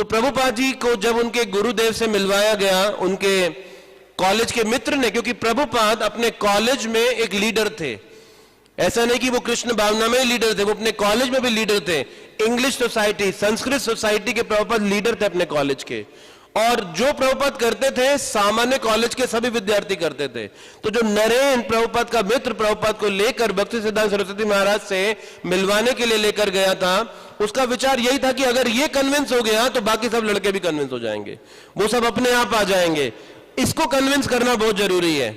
तो प्रभुपाद जी को जब उनके गुरुदेव से मिलवाया गया, उनके कॉलेज के मित्र ने, क्योंकि प्रभुपाद अपने कॉलेज में एक लीडर थे, ऐसा नहीं कि वो कृष्ण भावना में लीडर थे, वो अपने कॉलेज में भी लीडर थे। इंग्लिश सोसाइटी, संस्कृत सोसाइटी के प्रभुपाद लीडर थे अपने कॉलेज के, और जो प्रभुपाद करते थे सामान्य कॉलेज के सभी विद्यार्थी करते थे। तो जो नरेन प्रभुपाद का मित्र प्रभुपाद को लेकर भक्ति सिद्धांत सरस्वती महाराज से मिलवाने के लिए लेकर गया था, उसका विचार यही था कि अगर ये कन्विंस हो गया तो बाकी सब लड़के भी कन्विंस हो जाएंगे, वो सब अपने आप आ जाएंगे, इसको कन्विंस करना बहुत जरूरी है।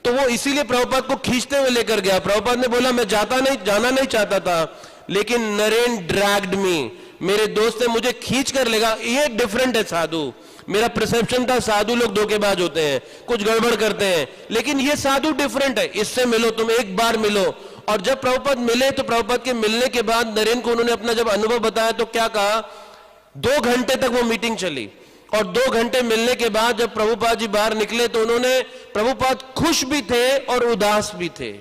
तो वो इसीलिए प्रभुपाद को खींचते हुए लेकर गया। प्रभुपाद ने बोला मैं जाना नहीं चाहता था, लेकिन नरेन ड्रैग्ड मी, मेरे दोस्त ने मुझे खींच कर लेगा। ये डिफरेंट है साधु, मेरा परसेप्शन था साधु लोग धोखेबाज होते हैं, कुछ गड़बड़ करते हैं, लेकिन ये साधु डिफरेंट है, इससे मिलो, तुम एक बार मिलो। और जब प्रभुपाद मिले तो प्रभुपाद के मिलने के बाद नरेन को उन्होंने अपना जब अनुभव बताया तो क्या कहा, 2 घंटे तक वो मीटिंग चली, और 2 घंटे मिलने के बाद जब प्रभुपाद जी बाहर निकले तो उन्होंने, प्रभुपाद खुश भी थे और उदास भी थे।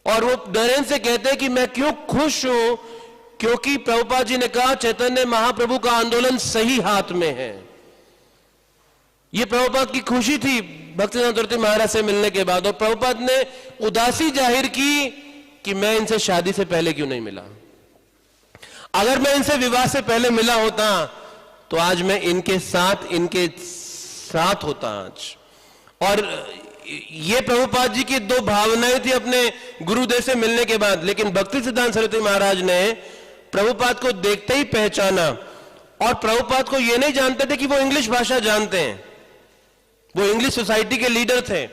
और वो नरेन से कहते हैं कि मैं क्यों खुश हूं, क्योंकि प्रभुपाद जी ने कहा चैतन्य महाप्रभु का आंदोलन सही हाथ में है। ये प्रभुपाद की खुशी थी भक्तिसिद्धांत सरस्वती महाराज से मिलने के बाद। और प्रभुपाद ने उदासी जाहिर की कि मैं इनसे शादी से पहले क्यों नहीं मिला, अगर मैं इनसे विवाह से पहले मिला होता तो आज मैं इनके साथ होता आज। और ये प्रभुपाद जी की 2 भावनाएं थी अपने गुरुदेव से मिलने के बाद। लेकिन भक्ति सिद्धांत सरस्वती महाराज ने प्रभुपाद को देखते ही पहचाना, और प्रभुपाद को यह नहीं जानते थे कि वो इंग्लिश भाषा जानते हैं, वो इंग्लिश सोसाइटी के लीडर थे।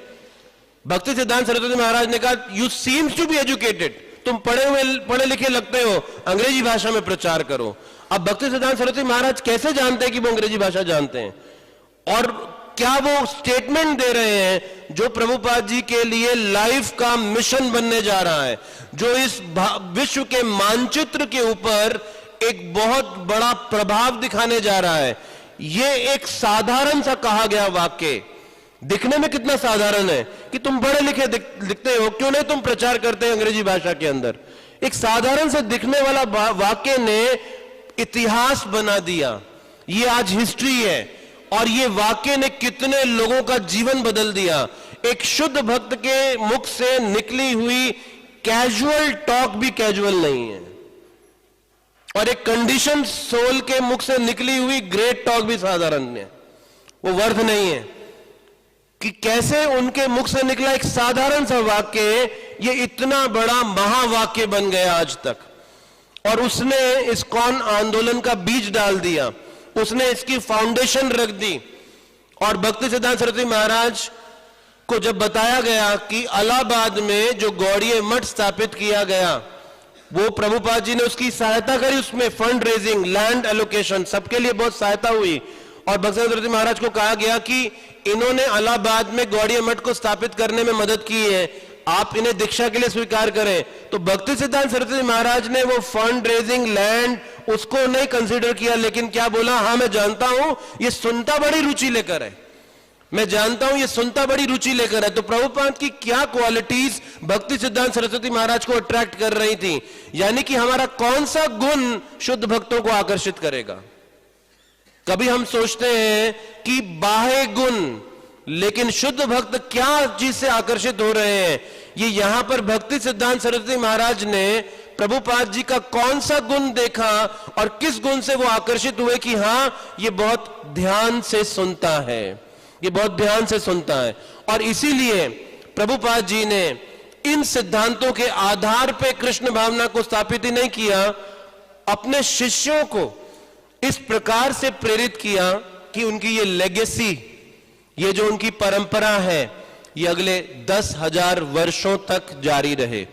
भक्ति सिद्धांत सरस्वती महाराज ने कहा you seems to be educated, तुम पढ़े लिखे लगते हो, अंग्रेजी भाषा में प्रचार करो। अब भक्ति सिद्धांत सरस्वती महाराज कैसे जानते हैं कि वो अंग्रेजी भाषा जानते हैं, और क्या वो स्टेटमेंट दे रहे हैं जो प्रभुपाद जी के लिए लाइफ का मिशन बनने जा रहा है, जो इस विश्व के मानचित्र के ऊपर एक बहुत बड़ा प्रभाव दिखाने जा रहा है। ये एक साधारण सा कहा गया वाक्य, दिखने में कितना साधारण है कि तुम पढ़े लिखे दिखते हो, क्यों नहीं तुम प्रचार करते हैं अंग्रेजी भाषा के अंदर। एक साधारण से दिखने वाला वाक्य ने इतिहास बना दिया, ये आज हिस्ट्री है, और ये वाक्य ने कितने लोगों का जीवन बदल दिया। एक शुद्ध भक्त के मुख से निकली हुई कैजुअल टॉक भी कैजुअल नहीं है, और एक कंडीशन सोल के मुख से निकली हुई ग्रेट टॉक भी साधारण है, वो वर्थ नहीं है। कि कैसे उनके मुख से निकला एक साधारण सा वाक्य ये इतना बड़ा महावाक्य बन गया आज तक। और उसने इस्कॉन आंदोलन का बीज डाल दिया, उसने इसकी फाउंडेशन रख दी। और भक्ति सिद्धांत सरस्वती महाराज को जब बताया गया कि इलाहाबाद में जो गौड़ीय मठ स्थापित किया गया, वो प्रभुपाद जी ने उसकी सहायता करी, उसमें फंड रेजिंग, लैंड एलोकेशन, सबके लिए बहुत सहायता हुई। और भक्ति सिद्धांत सरस्वती महाराज को कहा गया कि इन्होंने इलाहाबाद में गौड़ीय मठ को स्थापित करने में मदद की है, आप इन्हें दीक्षा के लिए स्वीकार करें। तो भक्ति सिद्धांत सरस्वती महाराज ने वो फंड रेजिंग, लैंड, उसको नहीं कंसीडर किया, लेकिन क्या बोला, हाँ मैं जानता हूं ये सुनता बड़ी रुचि लेकर है, मैं जानता हूं ये सुनता बड़ी रुचि लेकर है। तो प्रभुपाद की क्या क्वालिटीज भक्ति सिद्धांत सरस्वती महाराज को अट्रैक्ट कर रही थी, यानी कि हमारा कौन सा गुण शुद्ध भक्तों को आकर्षित करेगा। कभी हम सोचते हैं कि बाह्य गुण, लेकिन शुद्ध भक्त क्या चीज से आकर्षित हो रहे हैं, ये यहां पर भक्ति सिद्धांत सरस्वती महाराज ने प्रभुपाद जी का कौन सा गुण देखा और किस गुण से वो आकर्षित हुए कि हां ये बहुत ध्यान से सुनता है, ये बहुत ध्यान से सुनता है। और इसीलिए प्रभुपाद जी ने इन सिद्धांतों के आधार पे कृष्ण भावना को स्थापित ही नहीं किया, अपने शिष्यों को इस प्रकार से प्रेरित किया कि उनकी ये लेगेसी, ये जो उनकी परंपरा है, ये अगले 10,000 वर्षों तक जारी रहे।